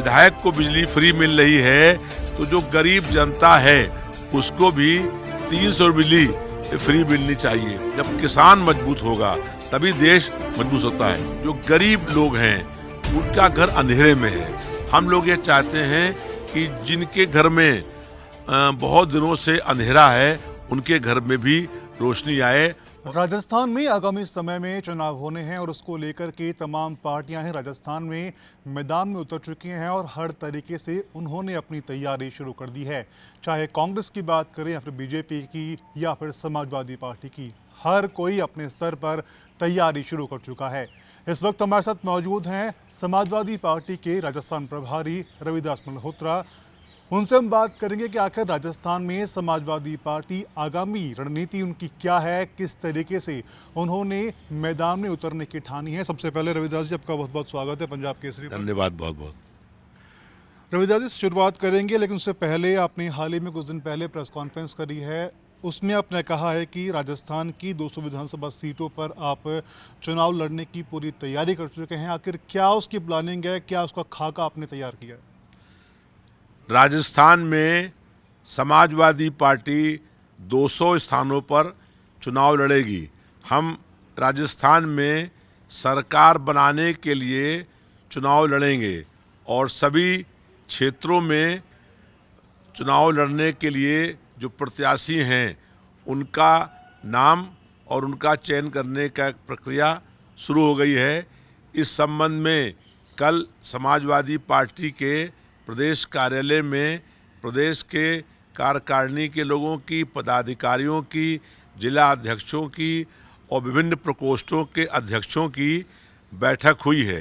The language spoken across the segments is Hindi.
विधायक को बिजली फ्री मिल रही है तो जो गरीब जनता है उसको भी 300 बिजली फ्री मिलनी चाहिए। जब किसान मजबूत होगा तभी देश मजबूत होता है। जो गरीब लोग हैं उनका घर अंधेरे में है। हम लोग ये चाहते हैं कि जिनके घर में बहुत दिनों से अंधेरा है उनके घर में भी रोशनी आए। राजस्थान में आगामी समय में चुनाव होने हैं और उसको लेकर के तमाम पार्टियां हैं राजस्थान में मैदान में उतर चुकी हैं और हर तरीके से उन्होंने अपनी तैयारी शुरू कर दी है। चाहे कांग्रेस की बात करें या फिर बीजेपी की या फिर समाजवादी पार्टी की, हर कोई अपने स्तर पर तैयारी शुरू कर चुका है। इस वक्त हमारे साथ मौजूद हैं समाजवादी पार्टी के राजस्थान प्रभारी रविदास मल्होत्रा। उनसे हम बात करेंगे कि आखिर राजस्थान में समाजवादी पार्टी आगामी रणनीति उनकी क्या है, किस तरीके से उन्होंने मैदान में उतरने की ठानी है। सबसे पहले रविदास जी, आपका बहुत बहुत स्वागत है पंजाब केसरी। धन्यवाद बहुत बहुत। रविदास जी, शुरुआत करेंगे लेकिन उससे पहले आपने हाल ही में कुछ दिन पहले प्रेस कॉन्फ्रेंस करी है, उसमें आपने कहा है कि राजस्थान की 200 विधानसभा सीटों पर आप चुनाव लड़ने की पूरी तैयारी कर चुके हैं। आखिर क्या उसकी प्लानिंग है, क्या उसका खाका आपने तैयार किया है? राजस्थान में समाजवादी पार्टी 200 स्थानों पर चुनाव लड़ेगी। हम राजस्थान में सरकार बनाने के लिए चुनाव लड़ेंगे और सभी क्षेत्रों में चुनाव लड़ने के लिए जो प्रत्याशी हैं उनका नाम और उनका चयन करने का प्रक्रिया शुरू हो गई है। इस संबंध में कल समाजवादी पार्टी के प्रदेश कार्यालय में प्रदेश के कार्यकारिणी के लोगों की, पदाधिकारियों की, जिला अध्यक्षों की और विभिन्न प्रकोष्ठों के अध्यक्षों की बैठक हुई है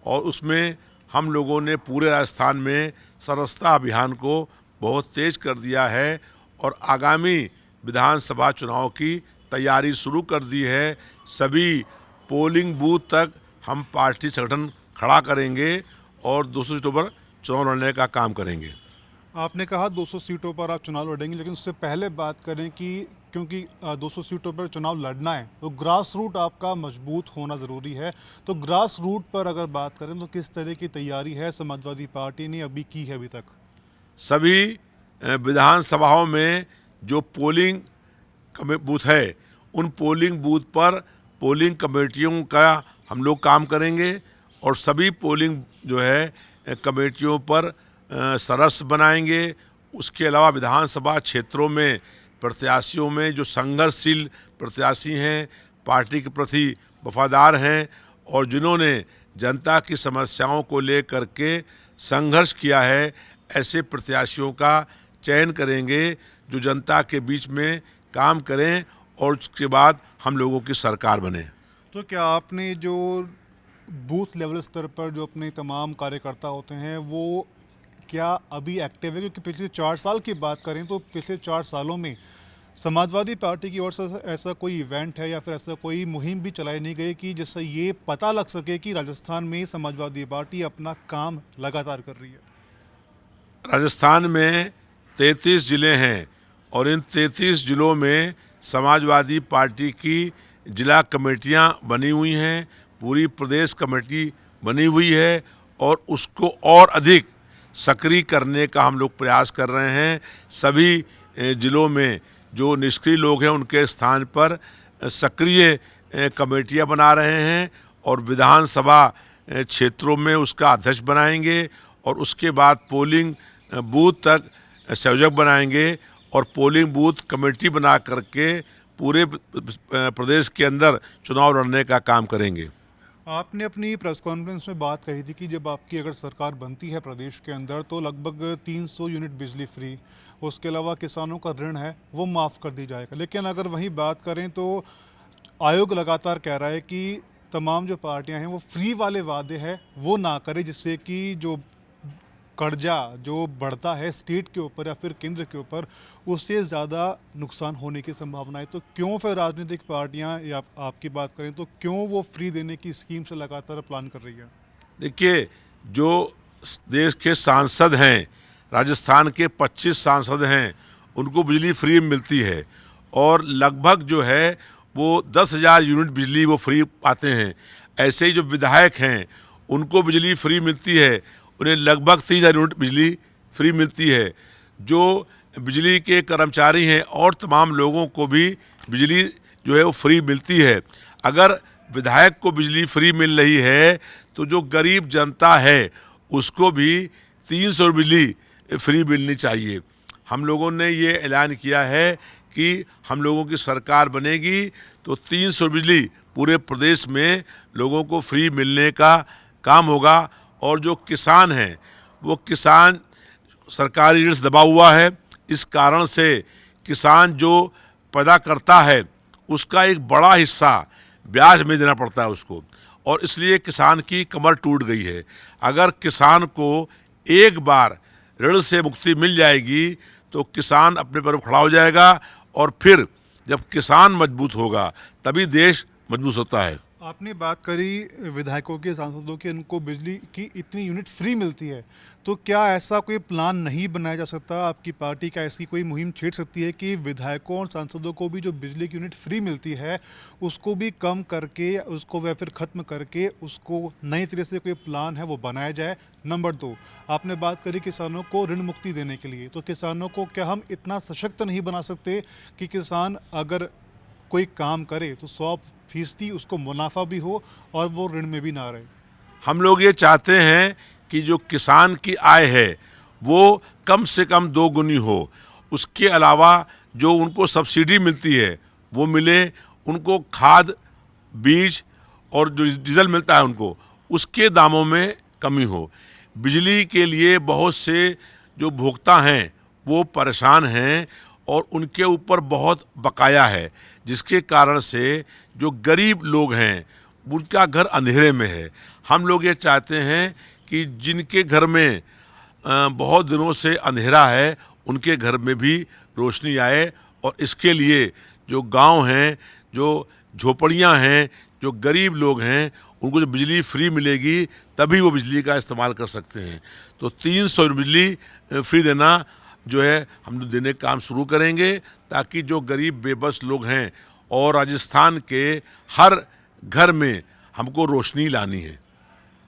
और उसमें हम लोगों ने पूरे राजस्थान में सदस्यता अभियान को बहुत तेज कर दिया है और आगामी विधानसभा चुनाव की तैयारी शुरू कर दी है। सभी पोलिंग बूथ तक हम पार्टी संगठन खड़ा करेंगे और 200 सीटों पर चुनाव लड़ने का काम करेंगे। आपने कहा 200 सीटों पर आप चुनाव लड़ेंगे, लेकिन उससे पहले बात करें कि क्योंकि 200 सीटों पर चुनाव लड़ना है तो ग्रास रूट आपका मजबूत होना ज़रूरी है। तो ग्रास रूट पर अगर बात करें तो किस तरह की तैयारी है समाजवादी पार्टी ने अभी की है अभी तक? सभी विधानसभाओं में जो पोलिंग बूथ है उन पोलिंग बूथ पर पोलिंग कमेटियों का हम लोग काम करेंगे और सभी पोलिंग जो है कमेटियों पर सदस्य बनाएंगे। उसके अलावा विधानसभा क्षेत्रों में प्रत्याशियों में जो संघर्षशील प्रत्याशी हैं, पार्टी के प्रति वफादार हैं और जिन्होंने जनता की समस्याओं को लेकर के संघर्ष किया है, ऐसे प्रत्याशियों का चयन करेंगे जो जनता के बीच में काम करें और उसके बाद हम लोगों की सरकार बने। तो क्या आपने जो बूथ लेवल स्तर पर जो अपने तमाम कार्यकर्ता होते हैं वो क्या अभी एक्टिव है? क्योंकि पिछले 4 साल की बात करें तो पिछले 4 सालों में समाजवादी पार्टी की ओर से ऐसा कोई इवेंट है या फिर ऐसा कोई मुहिम भी चलाई नहीं गई कि जिससे ये पता लग सके कि राजस्थान में समाजवादी पार्टी अपना काम लगातार कर रही है। राजस्थान में 33 ज़िले हैं और इन 33 ज़िलों में समाजवादी पार्टी की जिला कमेटियां बनी हुई हैं, पूरी प्रदेश कमेटी बनी हुई है और उसको और अधिक सक्रिय करने का हम लोग प्रयास कर रहे हैं। सभी ज़िलों में जो निष्क्रिय लोग हैं उनके स्थान पर सक्रिय कमेटियां बना रहे हैं और विधानसभा क्षेत्रों में उसका अध्यक्ष बनाएंगे और उसके बाद पोलिंग बूथ तक संयोजक बनाएंगे और पोलिंग बूथ कमेटी बना करके पूरे प्रदेश के अंदर चुनाव लड़ने का काम करेंगे। आपने अपनी प्रेस कॉन्फ्रेंस में बात कही थी कि जब आपकी अगर सरकार बनती है प्रदेश के अंदर तो लगभग 300 यूनिट बिजली फ्री, उसके अलावा किसानों का ऋण है वो माफ़ कर दी जाएगा। लेकिन अगर वहीं बात करें तो आयोग लगातार कह रहा है कि तमाम जो पार्टियां हैं वो फ्री वाले वादे हैं वो ना करें, जिससे कि जो कर्जा जो बढ़ता है स्टेट के ऊपर या फिर केंद्र के ऊपर उससे ज़्यादा नुकसान होने की संभावना है। तो क्यों फिर राजनीतिक पार्टियां या आपकी बात करें तो क्यों वो फ्री देने की स्कीम से लगातार प्लान कर रही है? देखिए, जो देश के सांसद हैं, राजस्थान के 25 सांसद हैं, उनको बिजली फ्री मिलती है और लगभग जो है वो 10,000 यूनिट बिजली वो फ्री पाते हैं। ऐसे ही जो विधायक हैं उनको बिजली फ्री मिलती है, उन्हें लगभग 30,000 यूनिट बिजली फ्री मिलती है। जो बिजली के कर्मचारी हैं और तमाम लोगों को भी बिजली जो है वो फ्री मिलती है। अगर विधायक को बिजली फ्री मिल रही है तो जो गरीब जनता है उसको भी 300 बिजली फ्री मिलनी चाहिए। हम लोगों ने ये ऐलान किया है कि हम लोगों की सरकार बनेगी तो 300 बिजली पूरे प्रदेश में लोगों को फ्री मिलने का काम होगा। और जो किसान हैं वो किसान सरकारी ऋण से दबा हुआ है। इस कारण से किसान जो पैदा करता है उसका एक बड़ा हिस्सा ब्याज में देना पड़ता है उसको, और इसलिए किसान की कमर टूट गई है। अगर किसान को एक बार ऋण से मुक्ति मिल जाएगी तो किसान अपने पैरों पर खड़ा हो जाएगा, और फिर जब किसान मजबूत होगा तभी देश मजबूत होता है। आपने बात करी विधायकों के, सांसदों के, उनको बिजली की इतनी यूनिट फ्री मिलती है, तो क्या ऐसा कोई प्लान नहीं बनाया जा सकता? आपकी पार्टी क्या ऐसी कोई मुहिम छेड़ सकती है कि विधायकों और सांसदों को भी जो बिजली की यूनिट फ्री मिलती है उसको भी कम करके, उसको या फिर ख़त्म करके उसको नए तरह से कोई प्लान है वो बनाया जाए? नंबर 2, आपने बात करी किसानों को ऋण मुक्ति देने के लिए, तो किसानों को क्या हम इतना सशक्त नहीं बना सकते कि किसान अगर कोई काम करे तो 100% उसको मुनाफा भी हो और वो ऋण में भी ना रहे? हम लोग ये चाहते हैं कि जो किसान की आय है वो कम से कम 2 गुनी हो। उसके अलावा जो उनको सब्सिडी मिलती है वो मिले, उनको खाद, बीज और जो डीजल मिलता है उनको उसके दामों में कमी हो। बिजली के लिए बहुत से जो भोक्ता हैं वो परेशान हैं और उनके ऊपर बहुत बकाया है, जिसके कारण से जो गरीब लोग हैं उनका घर अंधेरे में है। हम लोग ये चाहते हैं कि जिनके घर में बहुत दिनों से अंधेरा है उनके घर में भी रोशनी आए, और इसके लिए जो गांव हैं, जो झोपड़ियां हैं, जो गरीब लोग हैं, उनको जो बिजली फ्री मिलेगी तभी वो बिजली का इस्तेमाल कर सकते हैं। तो 300 बिजली फ्री देना जो है हम लोग देने का काम शुरू करेंगे, ताकि जो गरीब बेबस लोग हैं, और राजस्थान के हर घर में हमको रोशनी लानी है।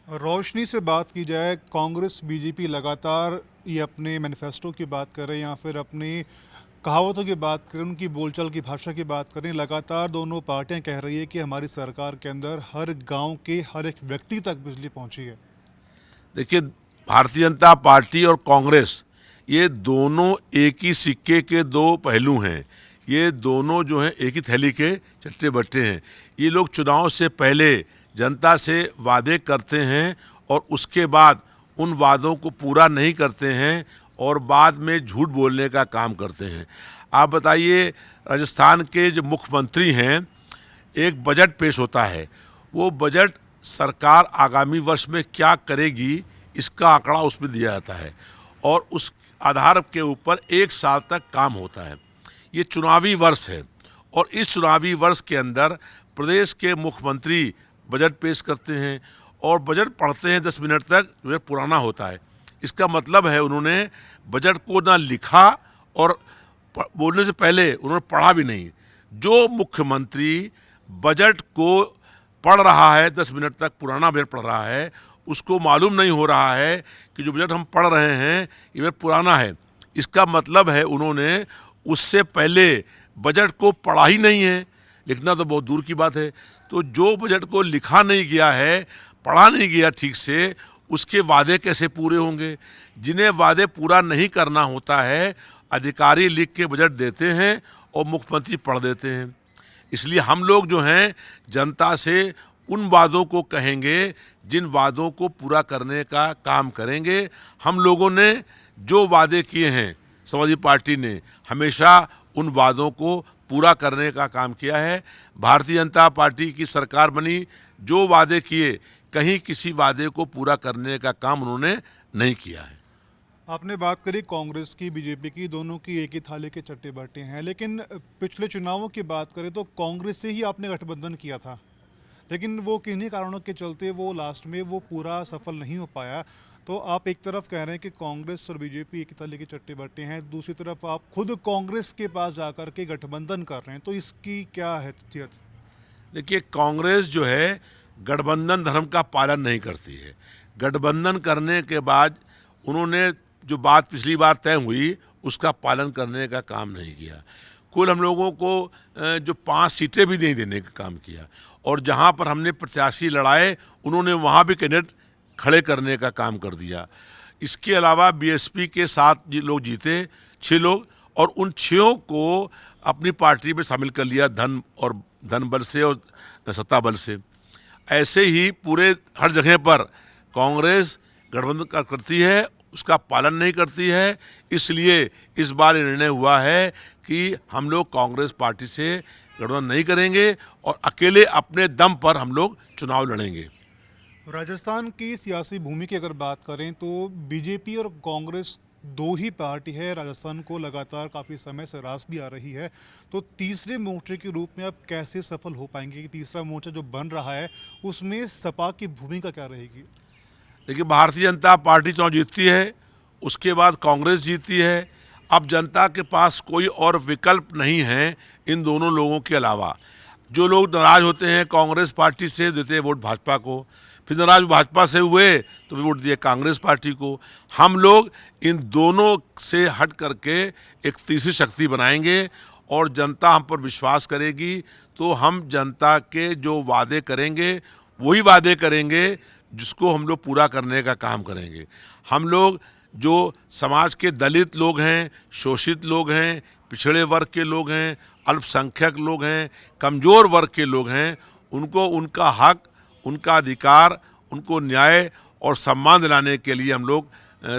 रोशनी से बात की जाए, कांग्रेस बीजेपी लगातार ये अपने मैनिफेस्टो की बात करें या फिर अपनी कहावतों की बात करें, उनकी बोलचाल की भाषा की बात करें, लगातार दोनों पार्टियां कह रही है कि हमारी सरकार के अंदर हर गांव के हर एक व्यक्ति तक बिजली पहुंची है। देखिए, भारतीय जनता पार्टी और कांग्रेस ये दोनों एक ही सिक्के के 2 पहलू हैं। ये दोनों जो हैं एक ही थैली के चट्टे बट्टे हैं। ये लोग चुनाव से पहले जनता से वादे करते हैं और उसके बाद उन वादों को पूरा नहीं करते हैं और बाद में झूठ बोलने का काम करते हैं। आप बताइए, राजस्थान के जो मुख्यमंत्री हैं, एक बजट पेश होता है, वो बजट सरकार आगामी वर्ष में क्या करेगी इसका आंकड़ा उसमें दिया जाता है, और उस आधार के ऊपर 1 साल तक काम होता है। ये चुनावी वर्ष है, और इस चुनावी वर्ष के अंदर प्रदेश के मुख्यमंत्री बजट पेश करते हैं, और बजट पढ़ते हैं 10 मिनट तक, जो पुराना होता है। इसका मतलब है उन्होंने बजट को ना लिखा, और बोलने से पहले उन्होंने पढ़ा भी नहीं। जो मुख्यमंत्री बजट को पढ़ रहा है 10 मिनट तक, पुराना बजट पढ़ रहा है, उसको मालूम नहीं हो रहा है कि जो बजट हम पढ़ रहे हैं ये बजट पुराना है। इसका मतलब है उन्होंने उससे पहले बजट को पढ़ा ही नहीं है। लिखना तो बहुत दूर की बात है। तो जो बजट को लिखा नहीं गया है, पढ़ा नहीं गया ठीक से, उसके वादे कैसे पूरे होंगे? जिन्हें वादे पूरा नहीं करना होता है, अधिकारी लिख के बजट देते हैं और मुख्यमंत्री पढ़ देते हैं। इसलिए हम लोग जो हैं जनता से उन वादों को कहेंगे जिन वादों को पूरा करने का काम करेंगे। हम लोगों ने जो वादे किए हैं, समाजवादी पार्टी ने हमेशा उन वादों को पूरा करने का काम किया है। भारतीय जनता पार्टी की सरकार बनी, जो वादे किए कहीं किसी वादे को पूरा करने का काम उन्होंने नहीं किया है। आपने बात करी कांग्रेस की, बीजेपी की, दोनों की एक ही थाली के चट्टे बट्टे हैं, लेकिन पिछले चुनावों की बात करें तो कांग्रेस से ही आपने गठबंधन किया था, लेकिन वो किन्हीं कारणों के चलते वो लास्ट में वो पूरा सफल नहीं हो पाया। तो आप एक तरफ कह रहे हैं कि कांग्रेस और बीजेपी एक ही थाली के चट्टे बट्टे हैं, दूसरी तरफ आप खुद कांग्रेस के पास जाकर के गठबंधन कर रहे हैं, तो इसकी क्या हैसियत? देखिए, कांग्रेस जो है गठबंधन धर्म का पालन नहीं करती है। गठबंधन करने के बाद उन्होंने जो बात पिछली बार तय हुई उसका पालन करने का काम नहीं किया। कुल हम लोगों को जो 5 सीटें भी नहीं देने का काम किया, और जहां पर हमने प्रत्याशी लड़ाए उन्होंने वहां भी कैंडिडेट खड़े करने का काम कर दिया। इसके अलावा बीएसपी के 7 लोग जीते, 6 लोग, और उन 6 को अपनी पार्टी में शामिल कर लिया धन बल से और सत्ता बल से। ऐसे ही पूरे हर जगह पर कांग्रेस गठबंधन का करती है, उसका पालन नहीं करती है। इसलिए इस बार ये निर्णय हुआ है कि हम लोग कांग्रेस पार्टी से गठबंधन नहीं करेंगे और अकेले अपने दम पर हम लोग चुनाव लड़ेंगे। राजस्थान की सियासी भूमि की अगर बात करें तो बीजेपी और कांग्रेस 2 ही पार्टी है, राजस्थान को लगातार काफ़ी समय से रास भी आ रही है। तो तीसरे मोर्चे के रूप में आप कैसे सफल हो पाएंगे कि तीसरा मोर्चा जो बन रहा है उसमें सपा की भूमिका क्या रहेगी? देखिए, भारतीय जनता पार्टी चुनाव जीतती है, उसके बाद कांग्रेस जीतती है। अब जनता के पास कोई और विकल्प नहीं है इन दोनों लोगों के अलावा। जो लोग नाराज होते हैं कांग्रेस पार्टी से, देते हैं वोट भाजपा को, फिर नाराज भाजपा से हुए तो वोट दिए कांग्रेस पार्टी को। हम लोग इन दोनों से हट करके एक तीसरी शक्ति बनाएंगे और जनता हम पर विश्वास करेगी तो हम जनता के जो वादे करेंगे वही वादे करेंगे जिसको हम लोग पूरा करने का काम करेंगे। हम लोग जो समाज के दलित लोग हैं, शोषित लोग हैं, पिछड़े वर्ग के लोग हैं, अल्पसंख्यक लोग हैं, कमज़ोर वर्ग के लोग हैं, उनको उनका हक, उनका अधिकार, उनको न्याय और सम्मान दिलाने के लिए हम लोग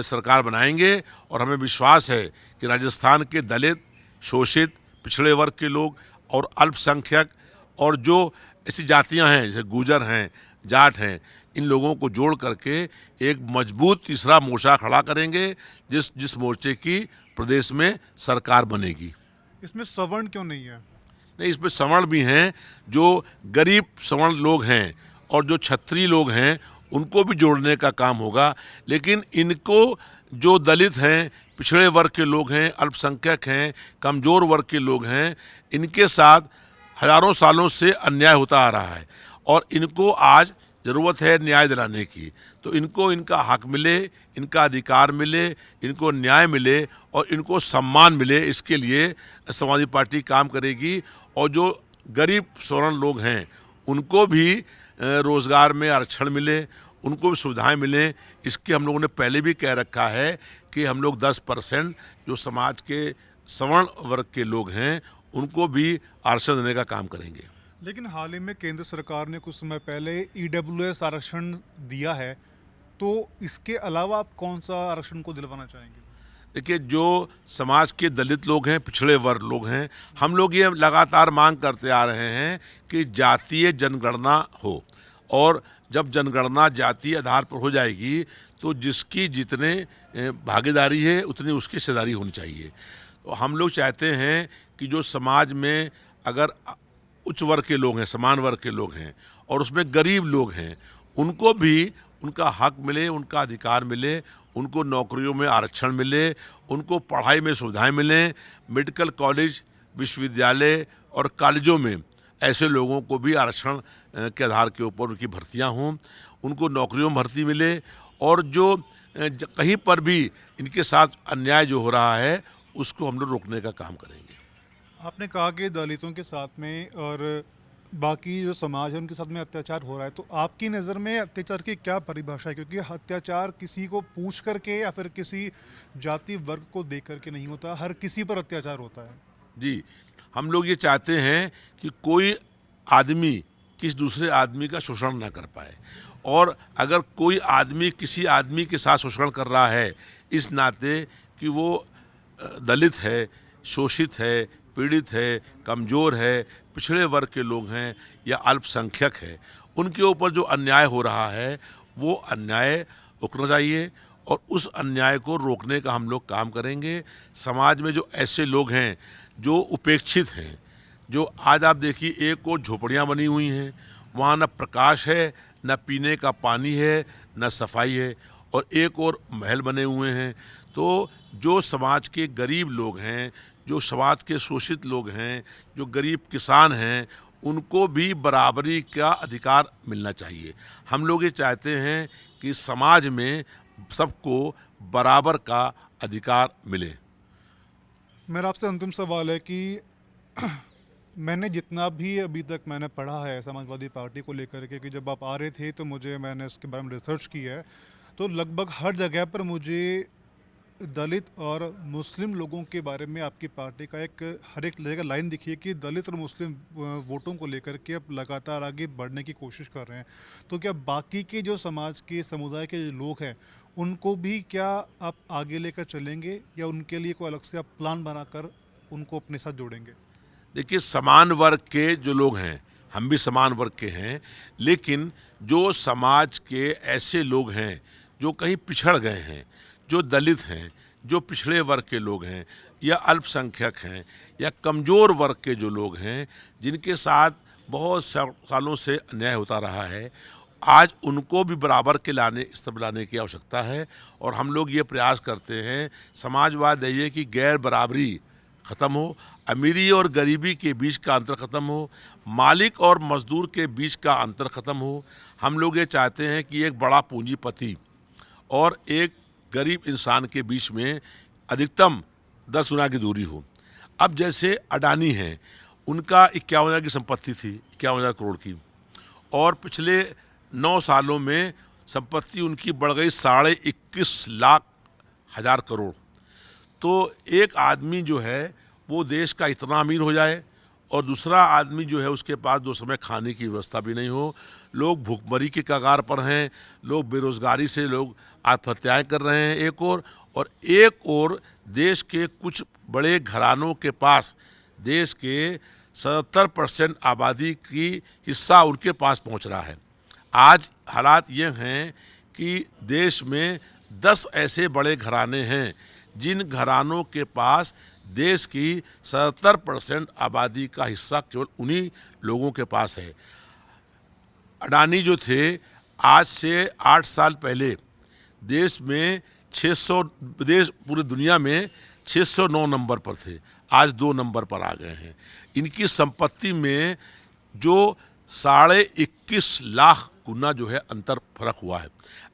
सरकार बनाएंगे। और हमें विश्वास है कि राजस्थान के दलित, शोषित, पिछड़े वर्ग के लोग और अल्पसंख्यक और जो ऐसी जातियां हैं जैसे गुर्जर हैं, जाट हैं, इन लोगों को जोड़ करके एक मजबूत तीसरा मोर्चा खड़ा करेंगे जिस मोर्चे की प्रदेश में सरकार बनेगी। इसमें सवर्ण क्यों नहीं है? नहीं, इसमें सवर्ण भी हैं, जो गरीब सवर्ण लोग हैं और जो क्षत्रिय लोग हैं उनको भी जोड़ने का काम होगा। लेकिन इनको जो दलित हैं, पिछड़े वर्ग के लोग हैं, अल्पसंख्यक हैं, कमज़ोर वर्ग के लोग हैं, इनके साथ हज़ारों सालों से अन्याय होता आ रहा है और इनको आज ज़रूरत है न्याय दिलाने की। तो इनको इनका हक मिले, इनका अधिकार मिले, इनको न्याय मिले और इनको सम्मान मिले, इसके लिए समाजवादी पार्टी काम करेगी। और जो गरीब सवर्ण लोग हैं उनको भी रोज़गार में आरक्षण मिले, उनको भी सुविधाएं मिलें, इसके हम लोगों ने पहले भी कह रखा है कि हम लोग 10% जो समाज के सवर्ण वर्ग के लोग हैं उनको भी आरक्षण देने का काम करेंगे। लेकिन हाल ही में केंद्र सरकार ने कुछ समय पहले ईडब्ल्यूएस आरक्षण दिया है, तो इसके अलावा आप कौन सा आरक्षण को दिलवाना चाहेंगे? देखिए, जो समाज के दलित लोग हैं, पिछड़े वर्ग लोग हैं, हम लोग ये लगातार मांग करते आ रहे हैं कि जातीय जनगणना हो, और जब जनगणना जातीय आधार पर हो जाएगी तो जिसकी जितने भागीदारी है उतनी उसकी हिस्सेदारी होनी चाहिए। तो हम लोग चाहते हैं कि जो समाज में अगर उच्च वर्ग के लोग हैं, समान वर्ग के लोग हैं और उसमें गरीब लोग हैं, उनको भी उनका हक मिले, उनका अधिकार मिले, उनको नौकरियों में आरक्षण मिले, उनको पढ़ाई में सुविधाएं मिलें, मेडिकल कॉलेज, विश्वविद्यालय और कॉलेजों में ऐसे लोगों को भी आरक्षण के आधार के ऊपर उनकी भर्तियां हों, उनको नौकरियों में भर्ती मिले, और जो कहीं पर भी इनके साथ अन्याय जो हो रहा है उसको हम लोग रोकने का काम करेंगे। आपने कहा कि दलितों के साथ में और बाकी जो समाज है उनके साथ में अत्याचार हो रहा है, तो आपकी नज़र में अत्याचार की क्या परिभाषा है? क्योंकि अत्याचार किसी को पूछ करके या फिर किसी जाति वर्ग को देख करके नहीं होता, हर किसी पर अत्याचार होता है। जी, हम लोग ये चाहते हैं कि कोई आदमी किसी दूसरे आदमी का शोषण ना कर पाए, और अगर कोई आदमी किसी आदमी के साथ शोषण कर रहा है इस नाते कि वो दलित है, शोषित है, पीड़ित है, कमज़ोर है, पिछड़े वर्ग के लोग हैं या अल्पसंख्यक है, उनके ऊपर जो अन्याय हो रहा है वो अन्याय रुकना चाहिए और उस अन्याय को रोकने का हम लोग काम करेंगे। समाज में जो ऐसे लोग हैं जो उपेक्षित हैं, जो आज आप देखिए एक और झोपड़ियाँ बनी हुई हैं, वहाँ न प्रकाश है, न पीने का पानी है, न सफाई है, और एक और महल बने हुए हैं। तो जो समाज के गरीब लोग हैं, जो समाज के शोषित लोग हैं, जो गरीब किसान हैं, उनको भी बराबरी का अधिकार मिलना चाहिए। हम लोग ये चाहते हैं कि समाज में सबको बराबर का अधिकार मिले। मेरा आपसे अंतिम सवाल है कि मैंने जितना भी अभी तक मैंने पढ़ा है समाजवादी पार्टी को लेकर के, कि जब आप आ रहे थे तो मैंने इसके बारे में रिसर्च की है, तो लगभग हर जगह पर मुझे दलित और मुस्लिम लोगों के बारे में आपकी पार्टी का एक हर एक जगह लाइन दिखी है कि दलित और मुस्लिम वोटों को लेकर के अब लगातार आगे बढ़ने की कोशिश कर रहे हैं। तो क्या बाकी के जो समाज के समुदाय के जो लोग हैं उनको भी क्या आप आगे लेकर चलेंगे, या उनके लिए कोई अलग से आप प्लान बनाकर उनको अपने साथ जोड़ेंगे? देखिए, समान वर्ग के जो लोग हैं, हम भी समान वर्ग के हैं, लेकिन जो समाज के ऐसे लोग हैं जो कहीं पिछड़ गए हैं, जो दलित हैं, जो पिछड़े वर्ग के लोग हैं, या अल्पसंख्यक हैं, या कमज़ोर वर्ग के जो लोग हैं, जिनके साथ बहुत सालों से अन्याय होता रहा है, आज उनको भी बराबर के स्तर पर लाने की आवश्यकता है। और हम लोग ये प्रयास करते हैं, समाजवाद है कि गैर बराबरी ख़त्म हो, अमीरी और गरीबी के बीच का अंतर ख़त्म हो, मालिक और मज़दूर के बीच का अंतर ख़त्म हो। हम लोग ये चाहते हैं कि एक बड़ा पूंजीपति और एक गरीब इंसान के बीच में अधिकतम 10 गुना की दूरी हो। अब जैसे अडानी हैं, उनका 51,000 की संपत्ति थी, 51,000 करोड़ की, और पिछले 9 सालों में संपत्ति उनकी बढ़ गई 21.5 लाख हज़ार करोड़। तो एक आदमी जो है वो देश का इतना अमीर हो जाए और दूसरा आदमी जो है उसके पास 2 समय खाने की व्यवस्था भी नहीं हो, लोग भूखमरी के कगार पर हैं, लोग बेरोज़गारी से लोग आत्महत्याएं कर रहे हैं और एक और देश के कुछ बड़े घरानों के पास देश के 77% आबादी की हिस्सा उनके पास पहुंच रहा है। आज हालात ये हैं कि देश में 10 ऐसे बड़े घराने हैं जिन घरानों के पास देश की 77% आबादी का हिस्सा केवल उन्हीं लोगों के पास है। अडानी जो थे, आज से 8 साल पहले देश में 600 पूरी दुनिया में 609 नंबर पर थे, आज 2 नंबर पर आ गए हैं। इनकी संपत्ति में जो 21.5 लाख गुना जो है अंतर फर्क हुआ है।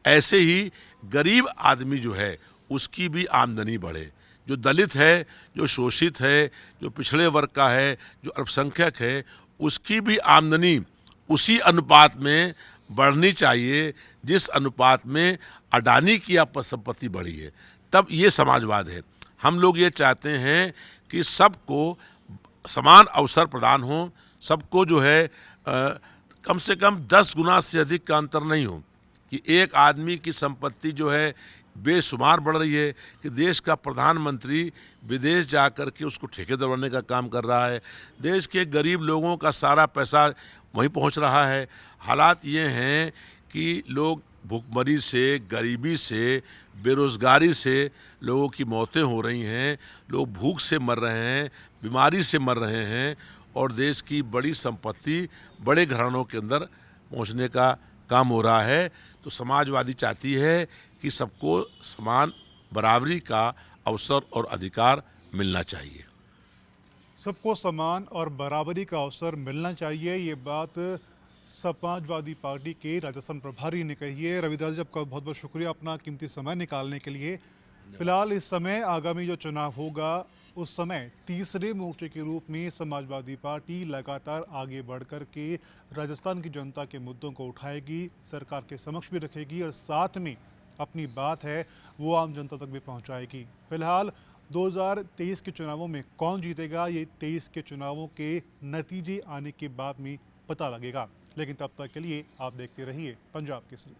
ऐसे ही गरीब आदमी जो है उसकी भी आमदनी बढ़े, जो दलित है, जो शोषित है, जो पिछड़े वर्ग का है, जो अल्पसंख्यक है, उसकी भी आमदनी उसी अनुपात में बढ़नी चाहिए जिस अनुपात में अडानी की संपत्ति बढ़ी है। तब ये समाजवाद है। हम लोग ये चाहते हैं कि सबको समान अवसर प्रदान हो, सबको जो है कम से कम 10 गुना से अधिक का अंतर नहीं हो, कि एक आदमी की संपत्ति जो है बेशुमार बढ़ रही है, कि देश का प्रधानमंत्री विदेश जा कर के उसको ठेके दौड़ने का काम कर रहा है, देश के गरीब लोगों का सारा पैसा वहीं पहुंच रहा है। हालात ये हैं कि लोग भूखमरी से, गरीबी से, बेरोज़गारी से लोगों की मौतें हो रही हैं, लोग भूख से मर रहे हैं, बीमारी से मर रहे हैं, और देश की बड़ी संपत्ति बड़े घरानों के अंदर पहुंचने का काम हो रहा है। तो समाजवादी चाहती है कि सबको समान बराबरी का अवसर और अधिकार मिलना चाहिए। सबको समान और बराबरी का अवसर मिलना चाहिए, ये बात समाजवादी पार्टी के राजस्थान प्रभारी ने कही है। रविदास जी, आपका बहुत बहुत शुक्रिया अपना कीमती समय निकालने के लिए। फिलहाल इस समय आगामी जो चुनाव होगा उस समय तीसरे मोर्चे के रूप में समाजवादी पार्टी लगातार आगे बढ़कर के राजस्थान की जनता के मुद्दों को उठाएगी, सरकार के समक्ष भी रखेगी और साथ में अपनी बात है वो आम जनता तक भी पहुंचाएगी। फिलहाल 2023 के चुनावों में कौन जीतेगा, ये 23 के चुनावों के नतीजे आने के बाद में पता लगेगा। लेकिन तब तक के लिए आप देखते रहिए पंजाब केसरी।